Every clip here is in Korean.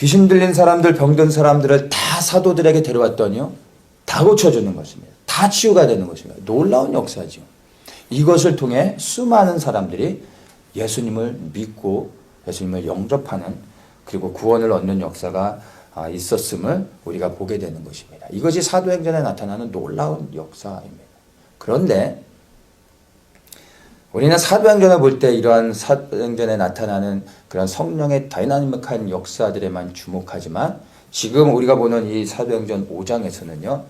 귀신 들린 사람들, 병든 사람들을 다 사도들에게 데려왔더니요, 다 고쳐주는 것입니다. 다 치유가 되는 것입니다. 놀라운 역사죠. 이것을 통해 수많은 사람들이 예수님을 믿고 예수님을 영접하는, 그리고 구원을 얻는 역사가 있었음을 우리가 보게 되는 것입니다. 이것이 사도행전에 나타나는 놀라운 역사입니다. 그런데 우리는 사도행전을 볼 때 이러한 사도행전에 나타나는 그런 성령의 다이나믹한 역사들에만 주목하지만, 지금 우리가 보는 이 사도행전 5장에서는요,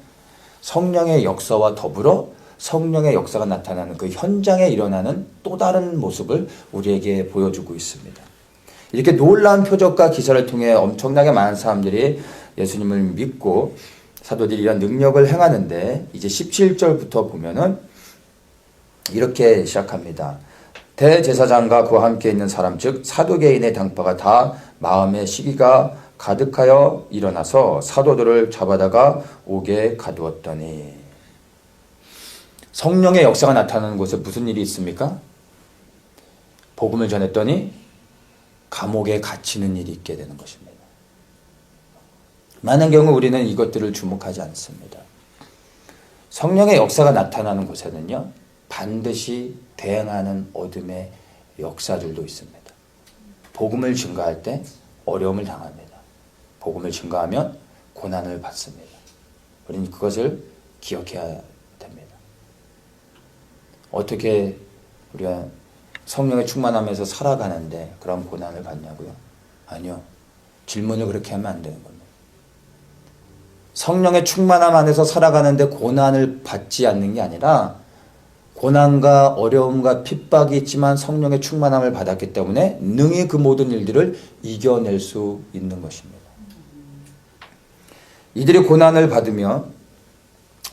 성령의 역사와 더불어 성령의 역사가 나타나는 그 현장에 일어나는 또 다른 모습을 우리에게 보여주고 있습니다. 이렇게 놀라운 표적과 기사를 통해 엄청나게 많은 사람들이 예수님을 믿고 사도들이 이런 능력을 행하는데, 이제 17절부터 보면은 이렇게 시작합니다. 대제사장과 그와 함께 있는 사람 즉 사두개인의 당파가 다 마음의 시기가 가득하여 일어나서 사도들을 잡아다가 옥에 가두었더니. 성령의 역사가 나타나는 곳에 무슨 일이 있습니까? 복음을 전했더니 감옥에 갇히는 일이 있게 되는 것입니다. 많은 경우 우리는 이것들을 주목하지 않습니다. 성령의 역사가 나타나는 곳에는요, 반드시 대응하는 어둠의 역사들도 있습니다. 복음을 증거할 때 어려움을 당합니다. 복음을 증거하면 고난을 받습니다. 우리는 그것을 기억해야 됩니다. 어떻게 우리가 성령의 충만함에서 살아가는데 그런 고난을 받냐고요? 아니요. 질문을 그렇게 하면 안 되는 겁니다. 성령의 충만함 안에서 살아가는데 고난을 받지 않는 게 아니라, 고난과 어려움과 핍박이 있지만 성령의 충만함을 받았기 때문에 능히 그 모든 일들을 이겨낼 수 있는 것입니다. 이들이 고난을 받으며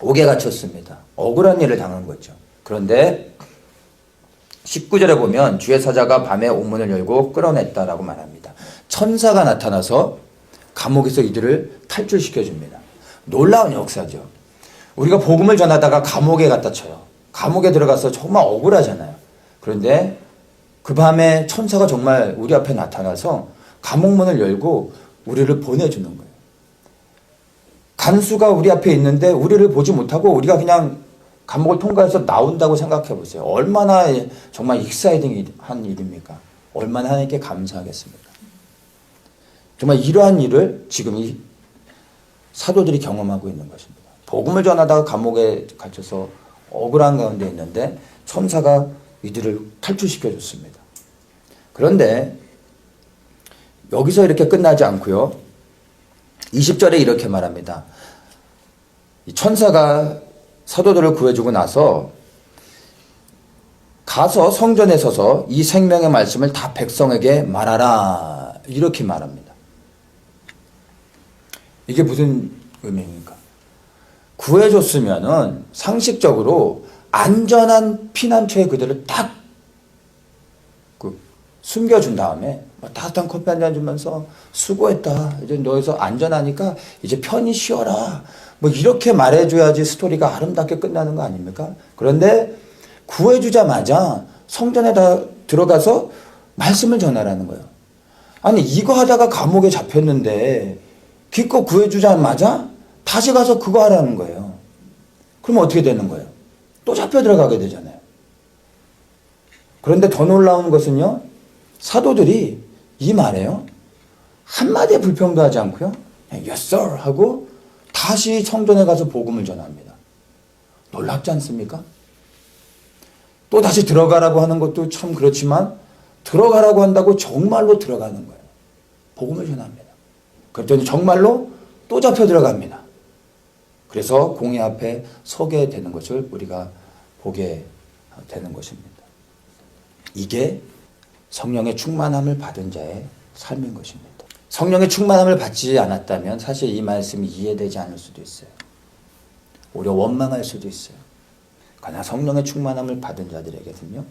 옥에 갇혔습니다. 억울한 일을 당한 거죠. 그런데 19절에 보면 주의 사자가 밤에 옥문을 열고 끌어냈다라고 말합니다. 천사가 나타나서 감옥에서 이들을 탈출시켜 줍니다. 놀라운 역사죠. 우리가 복음을 전하다가 감옥에 갖다 쳐요. 감옥에 들어가서 정말 억울하잖아요. 그런데 그 밤에 천사가 정말 우리 앞에 나타나서 감옥문을 열고 우리를 보내주는 거예요. 간수가 우리 앞에 있는데 우리를 보지 못하고 우리가 그냥 감옥을 통과해서 나온다고 생각해 보세요. 얼마나 정말 익사이딩한 일입니까? 얼마나 하나님께 감사하겠습니까? 정말 이러한 일을 지금 이 사도들이 경험하고 있는 것입니다. 복음을 전하다가 감옥에 갇혀서 억울한 가운데 있는데 천사가 이들을 탈출시켜 줬습니다. 그런데 여기서 이렇게 끝나지 않고요, 20절에 이렇게 말합니다. 이 천사가 사도들을 구해주고 나서 가서 성전에 서서 이 생명의 말씀을 다 백성에게 말하라, 이렇게 말합니다. 이게 무슨 의미입니까? 구해줬으면은 상식적으로 안전한 피난처에 그들을 딱 숨겨준 다음에 따뜻한 커피 한 잔 주면서 수고했다, 이제 너에서 안전하니까 이제 편히 쉬어라, 뭐 이렇게 말해줘야지 스토리가 아름답게 끝나는 거 아닙니까? 그런데 구해주자마자 성전에 다 들어가서 말씀을 전하라는 거예요. 아니, 이거 하다가 감옥에 잡혔는데 기껏 구해주자마자 다시 가서 그거 하라는 거예요. 그러면 어떻게 되는 거예요? 또 잡혀 들어가게 되잖아요. 그런데 더 놀라운 것은요, 사도들이 이 말에요, 한마디에 불평도 하지 않고요, Yes sir 하고 다시 성전에 가서 복음을 전합니다. 놀랍지 않습니까? 또 다시 들어가라고 하는 것도 참 그렇지만 들어가라고 한다고 정말로 들어가는 거예요. 복음을 전합니다. 그랬더니 정말로 또 잡혀 들어갑니다. 그래서 공의 앞에 서게 되는 것을 우리가 보게 되는 것입니다. 이게 성령의 충만함을 받은 자의 삶인 것입니다. 성령의 충만함을 받지 않았다면 사실 이 말씀이 이해되지 않을 수도 있어요. 오히려 원망할 수도 있어요. 그러나 성령의 충만함을 받은 자들에게는요,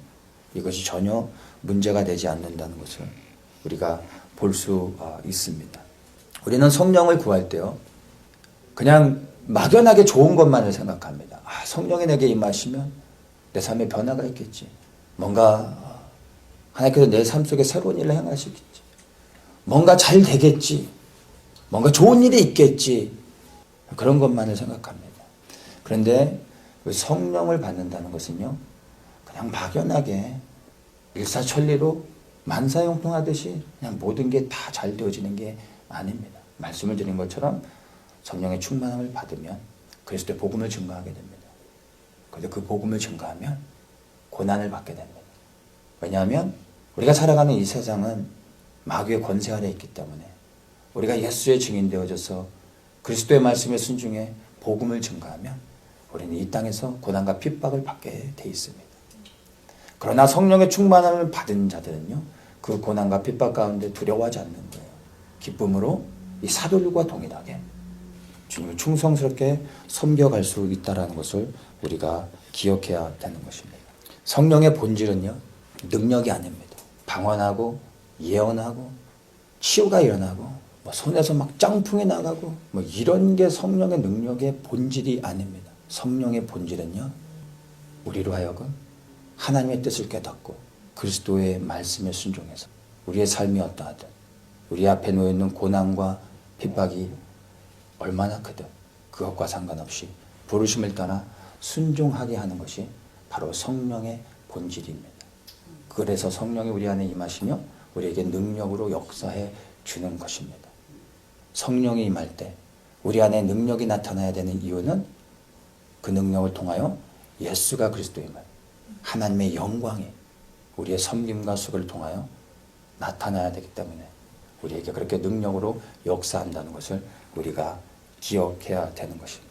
이것이 전혀 문제가 되지 않는다는 것을 우리가 볼 수 있습니다. 우리는 성령을 구할 때요, 그냥 막연하게 좋은 것만을 생각합니다. 성령이 내게 임하시면 내 삶에 변화가 있겠지. 뭔가 하나님께서 내 삶 속에 새로운 일을 행하시겠지. 뭔가 잘 되겠지. 뭔가 좋은 일이 있겠지. 그런 것만을 생각합니다. 그런데 그 성령을 받는다는 것은요, 그냥 막연하게 일사천리로 만사형통하듯이 그냥 모든 게 다 잘 되어지는 게 아닙니다. 말씀을 드린 것처럼 성령의 충만함을 받으면 그리스도의 복음을 증거하게 됩니다. 그런데 그 복음을 증거하면 고난을 받게 됩니다. 왜냐하면 우리가 살아가는 이 세상은 마귀의 권세 아래 있기 때문에 우리가 예수의 증인 되어져서 그리스도의 말씀에 순종해 복음을 증거하면 우리는 이 땅에서 고난과 핍박을 받게 돼 있습니다. 그러나 성령의 충만함을 받은 자들은요, 그 고난과 핍박 가운데 두려워하지 않는 거예요. 기쁨으로 이 사도들과 동일하게 주님을 충성스럽게 섬겨갈 수 있다는 것을 우리가 기억해야 되는 것입니다. 성령의 본질은요, 능력이 아닙니다. 방언하고 예언하고 치유가 일어나고 손에서 막 짱풍이 나가고 이런 게 성령의 능력의 본질이 아닙니다. 성령의 본질은요, 우리로 하여금 하나님의 뜻을 깨닫고 그리스도의 말씀에 순종해서 우리의 삶이 어떠하든 우리 앞에 놓여있는 고난과 핍박이 얼마나 크든 그것과 상관없이 부르심을 따라 순종하게 하는 것이 바로 성령의 본질입니다. 그래서 성령이 우리 안에 임하시며 우리에게 능력으로 역사해 주는 것입니다. 성령이 임할 때 우리 안에 능력이 나타나야 되는 이유는 그 능력을 통하여 예수가 그리스도임을, 하나님의 영광이 우리의 섬김과 수고를 통하여 나타나야 되기 때문에 우리에게 그렇게 능력으로 역사한다는 것을 우리가 기억해야 되는 것입니다.